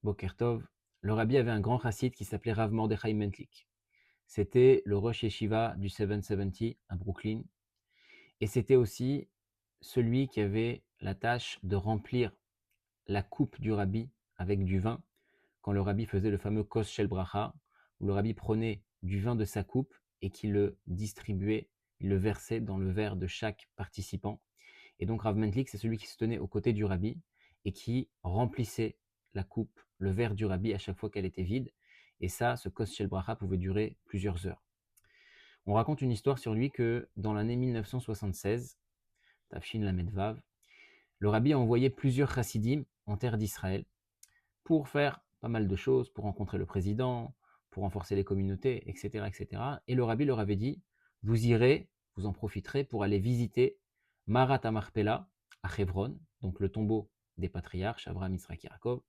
Boker Tov, le rabbi avait un grand chassid qui s'appelait Rav Mordechai Mentlik. C'était le Rosh Yeshiva du 770 à Brooklyn. Et c'était aussi celui qui avait la tâche de remplir la coupe du rabbi avec du vin, quand le rabbi faisait le fameux Kos Shel Bracha, où le rabbi prenait du vin de sa coupe et qui le distribuait, il le versait dans le verre de chaque participant. Et donc Rav Mentlik, c'est celui qui se tenait aux côtés du rabbi et qui remplissait la coupe, le verre du rabbi à chaque fois qu'elle était vide. Et ça, ce Kos Shel Bracha pouvait durer plusieurs heures. On raconte une histoire sur lui que dans l'année 1976, Tafshin Lamed Vav, le rabbi a envoyé plusieurs chassidim en terre d'Israël pour faire pas mal de choses, pour rencontrer le président, pour renforcer les communautés, etc., etc. Et le rabbi leur avait dit, vous irez, vous en profiterez pour aller visiter Marat HaMachpelah à Hebron, donc le tombeau des patriarches, Abraham, Yitzhak, Yaakov,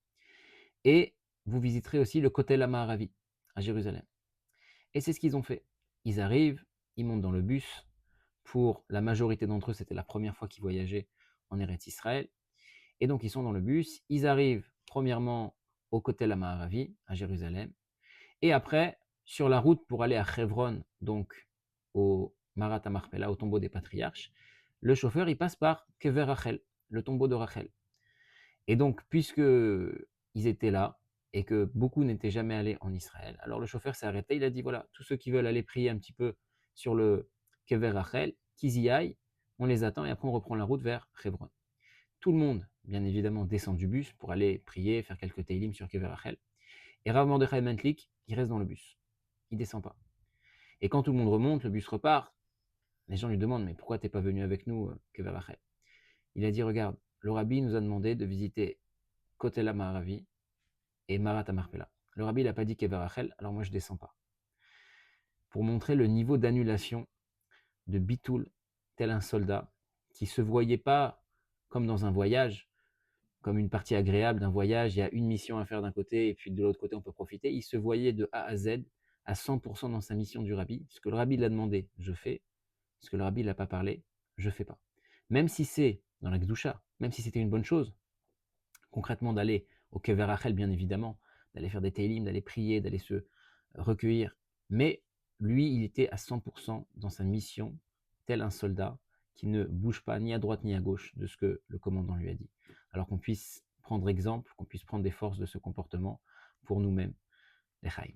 et vous visiterez aussi le Kotel HaMaaravi à Jérusalem. Et c'est ce qu'ils ont fait. Ils arrivent, ils montent dans le bus. Pour la majorité d'entre eux, c'était la première fois qu'ils voyageaient en Eretz Israël. Et donc, ils sont dans le bus. Ils arrivent, premièrement, au Kotel HaMaaravi, à Jérusalem. Et après, sur la route pour aller à Hebron, donc au Marat HaMachpelah, au tombeau des patriarches, le chauffeur, il passe par Kever Rachel, le tombeau de Rachel. Et donc, puisque ils étaient là et que beaucoup n'étaient jamais allés en Israël, alors le chauffeur s'est arrêté, il a dit, voilà, tous ceux qui veulent aller prier un petit peu sur le Kever Rachel, qu'ils y aillent, on les attend et après on reprend la route vers Hebron. Tout le monde, bien évidemment, descend du bus pour aller prier, faire quelques teilim sur Kever Rachel. Et Rav Mordechai Mentlik, il reste dans le bus. Il descend pas. Et quand tout le monde remonte, le bus repart. Les gens lui demandent, mais pourquoi t'es pas venu avec nous, Kever Rachel? Il a dit, regarde, le rabbi nous a demandé de visiter Kotel HaMaaravi et Marat HaMachpelah. Le rabbi n'a pas dit Kever Rachel, alors moi je descends pas. Pour montrer le niveau d'annulation de Bitoul, tel un soldat, qui se voyait pas comme dans un voyage, comme une partie agréable d'un voyage, il y a une mission à faire d'un côté et puis de l'autre côté on peut profiter. Il se voyait de A à Z à 100% dans sa mission du rabbi. Ce que le rabbi l'a demandé, je fais. Ce que le rabbi l'a pas parlé, je fais pas. Même si c'est dans la Gdusha, même si c'était une bonne chose, concrètement d'aller au Kever Rachel bien évidemment, d'aller faire des teilim, d'aller prier, d'aller se recueillir. Mais lui, il était à 100% dans sa mission, tel un soldat qui ne bouge pas ni à droite ni à gauche de ce que le commandant lui a dit. Alors qu'on puisse prendre exemple, qu'on puisse prendre des forces de ce comportement pour nous-mêmes, les Chaim.